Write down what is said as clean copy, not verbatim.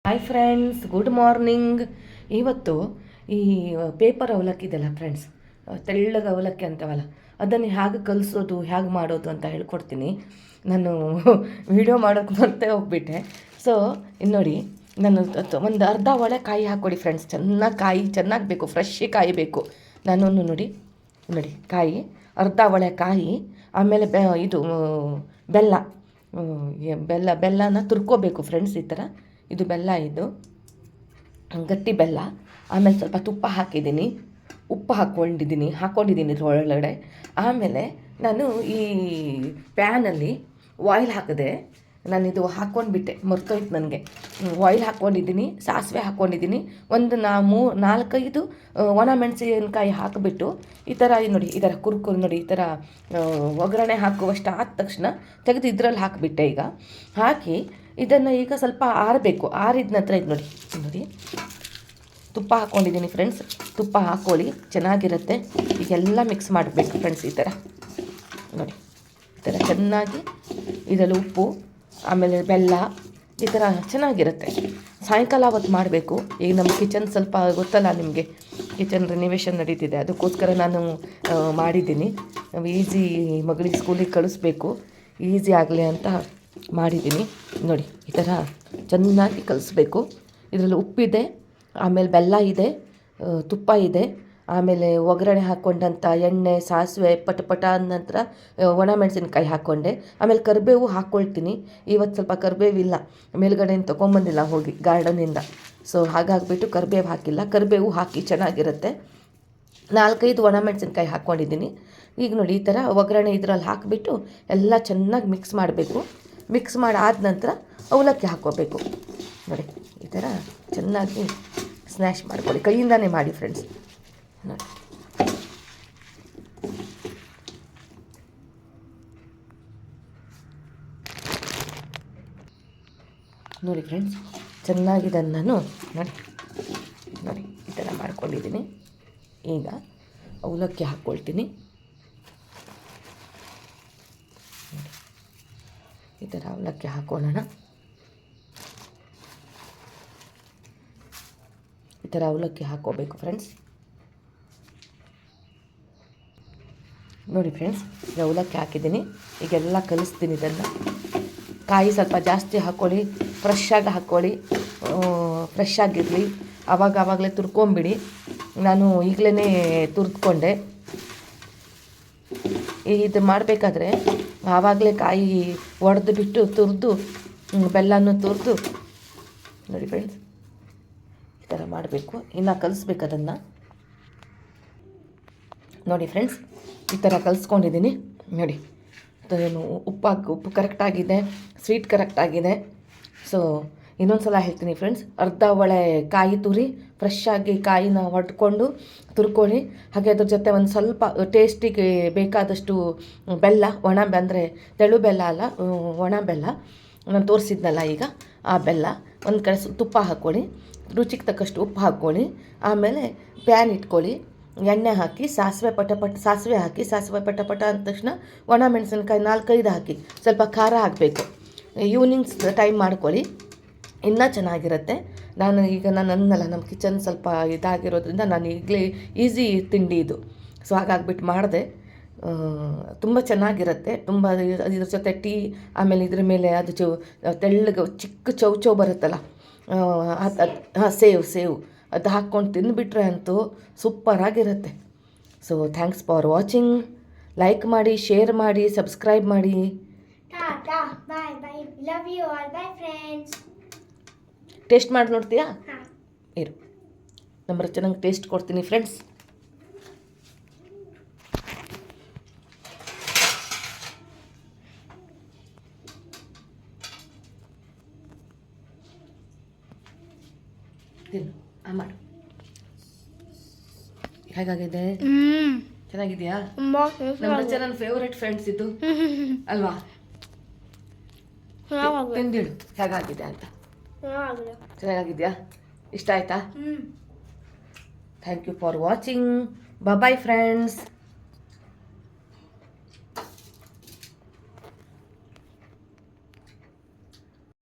Hi friends, good morning. ಇವತ್ತು ಈ paper ಅವಲಕ್ಕಿ ಇದೆಲ್ಲ ಫ್ರೆಂಡ್ಸ್, ತೆಳ್ಳಗೆ ಅವಲಕ್ಕಿ ಅಂತವಲ್ಲ, ಅದನ್ನು ಹೇಗೆ ಕಲಿಸೋದು, ಹೇಗೆ ಮಾಡೋದು ಅಂತ ಹೇಳ್ಕೊಡ್ತೀನಿ. ನಾನು ವಿಡಿಯೋ ಮಾಡೋಕ್ಕೆ ಮರ್ತೇ ಹೋಗ್ಬಿಟ್ಟೆ. ಸೊ ಇನ್ನು ನೋಡಿ, ನಾನು ಒಂದು ಅರ್ಧ ಒಳೆ ಕಾಯಿ ಹಾಕ್ಕೊಡಿ ಫ್ರೆಂಡ್ಸ್. ಚೆನ್ನಾಗಿ ಬೇಕು, ಫ್ರೆಶ್ ಕಾಯಿ ಬೇಕು. ನಾನು ನೋಡಿ ಕಾಯಿ, ಅರ್ಧ ಒಳೆ ಕಾಯಿ, ಆಮೇಲೆ ಇದು ಬೆಲ್ಲನ ತುರ್ಕೋಬೇಕು ಫ್ರೆಂಡ್ಸ್. ಈ ಥರ ಇದು ಬೆಲ್ಲ, ಇದು ಗಟ್ಟಿ ಬೆಲ್ಲ. ಆಮೇಲೆ ಸ್ವಲ್ಪ ತುಪ್ಪ ಹಾಕಿದ್ದೀನಿ, ಉಪ್ಪು ಹಾಕ್ಕೊಂಡಿದ್ದೀನಿ ಇದ್ರೊಳಗಡೆ. ಆಮೇಲೆ ನಾನು ಈ ಪ್ಯಾನಲ್ಲಿ ಆಯಿಲ್ ಹಾಕಿದೆ. ನಾನಿದು ಹಾಕ್ಕೊಂಡ್ಬಿಟ್ಟೆ, ಮರ್ತೋಯ್ತು ನನಗೆ. ಆಯಿಲ್ ಹಾಕ್ಕೊಂಡಿದ್ದೀನಿ, ಸಾಸಿವೆ ಹಾಕ್ಕೊಂಡಿದ್ದೀನಿ, ಒಂದು 4-5 ಒಣ ಮೆಣಸಿನಕಾಯಿ ಹಾಕಿಬಿಟ್ಟು ಈ ಥರ ನೋಡಿ, ಈ ಥರ ಕುರ್ಕುರು ನೋಡಿ, ಈ ಥರ ಒಗ್ಗರಣೆ ಹಾಕುವಷ್ಟು ಆದ ತಕ್ಷಣ ತೆಗೆದು ಇದ್ರಲ್ಲಿ ಹಾಕಿಬಿಟ್ಟೆ. ಈಗ ಹಾಕಿ ಇದನ್ನು ಈಗ ಸ್ವಲ್ಪ ಆರಬೇಕು. ಆರಿದ ನಂತರ ಇದು ನೋಡಿ ತುಪ್ಪ ಹಾಕ್ಕೊಂಡಿದ್ದೀನಿ ಫ್ರೆಂಡ್ಸ್. ತುಪ್ಪ ಹಾಕ್ಕೊಳ್ಳಿ, ಚೆನ್ನಾಗಿರುತ್ತೆ. ಈಗೆಲ್ಲ ಮಿಕ್ಸ್ ಮಾಡಬೇಕು ಫ್ರೆಂಡ್ಸ್. ಈ ಥರ ನೋಡಿ, ಈ ಥರ ಚೆನ್ನಾಗಿ ಇದರಲ್ಲಿ ಉಪ್ಪು, ಆಮೇಲೆ ಬೆಲ್ಲ, ಈ ಥರ ಚೆನ್ನಾಗಿರುತ್ತೆ. ಸಾಯಂಕಾಲ ಅವತ್ತು ಮಾಡಬೇಕು. ಈಗ ನಮ್ಮ ಕಿಚನ್ ಸ್ವಲ್ಪ ಗೊತ್ತಲ್ಲ ನಿಮಗೆ, ಕಿಚನ್ ರಿನಿವೇಷನ್ ನಡೀತಿದೆ, ಅದಕ್ಕೋಸ್ಕರ ನಾನು ಮಾಡಿದ್ದೀನಿ. ಈಸಿ, ಮಗಳಿಗೆ ಸ್ಕೂಲಿಗೆ ಕಳಿಸ್ಬೇಕು, ಈಸಿ ಆಗಲಿ ಅಂತ ಮಾಡಿದ್ದೀನಿ. ನೋಡಿ, ಈ ಥರ ಚೆನ್ನಾಗಿ ಕಲಿಸ್ಬೇಕು. ಇದರಲ್ಲಿ ಉಪ್ಪಿದೆ, ಆಮೇಲೆ ಬೆಲ್ಲ ಇದೆ, ತುಪ್ಪ ಇದೆ, ಆಮೇಲೆ ಒಗ್ಗರಣೆ ಹಾಕ್ಕೊಂಡಂಥ ಎಣ್ಣೆ, ಸಾಸಿವೆ, ಪಟ ಅಂದ ನಂತರ ಒಣ ಮೆಣಸಿನ್ಕಾಯಿ ಹಾಕ್ಕೊಂಡೆ. ಆಮೇಲೆ ಕರಿಬೇವು ಹಾಕ್ಕೊಳ್ತೀನಿ. ಇವತ್ತು ಸ್ವಲ್ಪ ಕರಿಬೇವಿಲ್ಲ, ಮೇಲ್ಗಡೆಯಿಂದ ತೊಗೊಂಬಂದಿಲ್ಲ ಹೋಗಿ ಗಾರ್ಡನಿಂದ. ಸೊ ಹಾಗಾಗಿಬಿಟ್ಟು ಕರಿಬೇವು ಹಾಕಿಲ್ಲ. ಕರಿಬೇವು ಹಾಕಿ ಚೆನ್ನಾಗಿರುತ್ತೆ. 4-5 ಒಣ ಮೆಣಸಿನ್ಕಾಯಿ ಹಾಕ್ಕೊಂಡಿದ್ದೀನಿ. ಈಗ ನೋಡಿ, ಈ ಥರ ಒಗ್ಗರಣೆ ಇದರಲ್ಲಿ ಹಾಕಿಬಿಟ್ಟು ಎಲ್ಲ ಚೆನ್ನಾಗಿ ಮಿಕ್ಸ್ ಮಾಡಬೇಕು. ಮಿಕ್ಸ್ ಮಾಡಾದ ನಂತರ ಅವಲಕ್ಕಿ ಹಾಕ್ಕೋಬೇಕು. ನೋಡಿ, ಈ ಥರ ಚೆನ್ನಾಗಿ ಸ್ನ್ಯಾಶ್ ಮಾಡ್ಕೊಳ್ಳಿ, ಕೈಯಿಂದಾನೇ ಮಾಡಿ ಫ್ರೆಂಡ್ಸ್. ನೋಡಿ ಫ್ರೆಂಡ್ಸ್, ಚೆನ್ನಾಗಿದ್ದನ್ನು ನಾನು ನೋಡಿ ಈ ಥರ ಮಾಡ್ಕೊಂಡಿದ್ದೀನಿ. ಈಗ ಅವಲಕ್ಕಿ ಹಾಕ್ಕೊಳ್ತೀನಿ. ಈ ಥರ ಅವಲಕ್ಕಿ ಹಾಕ್ಕೊಳ್ಳೋಣ. ಈ ಥರ ಅವಲಕ್ಕಿ ಹಾಕ್ಕೋಬೇಕು ಫ್ರೆಂಡ್ಸ್. ನೋಡಿ ಫ್ರೆಂಡ್ಸ್, ಈಗ ಅವಲಕ್ಕಿ ಹಾಕಿದ್ದೀನಿ. ಈಗೆಲ್ಲ ಕಲಿಸ್ತೀನಿ ಇದನ್ನು. ಕಾಯಿ ಸ್ವಲ್ಪ ಜಾಸ್ತಿ ಹಾಕ್ಕೊಳ್ಳಿ, ಫ್ರೆಶ್ಶಾಗಿ ಹಾಕ್ಕೊಳ್ಳಿ, ಫ್ರೆಶ್ ಆಗಿರಲಿ. ಆವಾಗಲೇ ತುರ್ಕೊಂಬಿಡಿ. ನಾನು ಈಗಲೇ ತುರ್ದ್ಕೊಂಡೆ. ಇದು ಮಾಡಬೇಕಾದ್ರೆ ಆವಾಗಲೇ ಕಾಯಿ ಒಡೆದು ಬಿಟ್ಟು ತುರಿದು, ಬೆಲ್ಲನೂ ತುರಿದು, ನೋಡಿ ಫ್ರೆಂಡ್ಸ್, ಈ ಥರ ಮಾಡಬೇಕು. ಇನ್ನು ಕಲಿಸ್ಬೇಕು ಅದನ್ನು. ನೋಡಿ ಫ್ರೆಂಡ್ಸ್, ಈ ಥರ ಕಲಿಸ್ಕೊಂಡಿದ್ದೀನಿ. ನೋಡಿ, ಉಪ್ಪು ಕರೆಕ್ಟಾಗಿದೆ, ಸ್ವೀಟ್ ಕರೆಕ್ಟಾಗಿದೆ. ಸೊ ಇನ್ನೊಂದು ಸಲ ಹೇಳ್ತೀನಿ ಫ್ರೆಂಡ್ಸ್, ಅರ್ಧ ಒಳೆ ಕಾಯಿ ತುರಿ, ಫ್ರೆಶ್ಶಾಗಿ ಕಾಯಿನ ಹೊಡ್ಕೊಂಡು ತುರ್ಕೊಳ್ಳಿ. ಹಾಗೆ ಅದ್ರ ಜೊತೆ ಒಂದು ಸ್ವಲ್ಪ ಟೇಸ್ಟಿಗೆ ಬೇಕಾದಷ್ಟು ಬೆಲ್ಲ, ಅಂದರೆ ತೆಳು ಬೆಲ್ಲ ಅಲ್ಲ, ಒಣ ಬೆಲ್ಲ, ನಾನು ತೋರಿಸಿದ್ನಲ್ಲ ಈಗ, ಆ ಬೆಲ್ಲ ಒಂದು ಕಡೆ ತುಪ್ಪ ಹಾಕ್ಕೊಳ್ಳಿ, ರುಚಿಗೆ ತಕ್ಕಷ್ಟು ಉಪ್ಪು ಹಾಕ್ಕೊಳ್ಳಿ. ಆಮೇಲೆ ಪ್ಯಾನ್ ಇಟ್ಕೊಳ್ಳಿ, ಎಣ್ಣೆ ಹಾಕಿ, ಸಾಸಿವೆ ಹಾಕಿ, ಸಾಸಿವೆ ಪಟ ಅಂದ ತಕ್ಷಣ ಒಣ ಮೆಣಸಿನ್ಕಾಯಿ 4-5 ಹಾಕಿ, ಸ್ವಲ್ಪ ಖಾರ ಹಾಕಬೇಕು. ಈವ್ನಿಂಗ್ಸ್ ಟೈಮ್ ಮಾಡ್ಕೊಳ್ಳಿ, ಇನ್ನೂ ಚೆನ್ನಾಗಿರುತ್ತೆ. ನಾನು ಅನ್ನಲ್ಲ, ನಮ್ಮ ಕಿಚನ್ ಸ್ವಲ್ಪ ಇದಾಗಿರೋದ್ರಿಂದ ನಾನು ಈಗಲೇ ಈಸಿ ತಿಂಡಿ ಇದು. ಸೊ ಹಾಗಾಗ್ಬಿಟ್ಟು ಮಾಡಿದೆ. ತುಂಬ ಚೆನ್ನಾಗಿರುತ್ತೆ. ತುಂಬ ಇದ್ರ ಜೊತೆ ಟೀ, ಆಮೇಲೆ ಇದ್ರ ಮೇಲೆ ಅದು ತೆಳ್ಳಗೆ ಚಿಕ್ಕ ಚೌ ಬರುತ್ತಲ್ಲ, ಸೇವ್ ಅದು ಹಾಕ್ಕೊಂಡು ತಿಂದುಬಿಟ್ರೆ ಅಂತೂ ಸೂಪರಾಗಿರುತ್ತೆ. So thanks for watching. Like ಮಾಡಿ, ಶೇರ್ ಮಾಡಿ, ಸಬ್ಸ್ಕ್ರೈಬ್ ಮಾಡಿ. ಟೇಸ್ಟ್ ಮಾಡಿ ನೋಡ್ತೀಯಾ? ಇರು, ನಂಬರ್ ಚೆನ್ನಾಗಿ ಟೇಸ್ಟ್ ಕೊಡ್ತೀನಿ ಫ್ರೆಂಡ್ಸ್. ಮಾಡು, ಹೇಗಾಗಿದೆ? ಚೆನ್ನಾಗಿದೆಯಾ? ನಮ್ಮ ನನ್ನ ಫೇವ್ರೆಟ್ ಫ್ರೆಂಡ್ಸ್ ಇದು ಅಲ್ವಾ? ತಿಂದಿಡು ಹೇಗಾಗಿದೆ ಅಂತ. ಚೆನ್ನಾಗಿದೆಯಾ? ಇಷ್ಟ ಆಯ್ತಾ? Thank you for watching. Bye friends.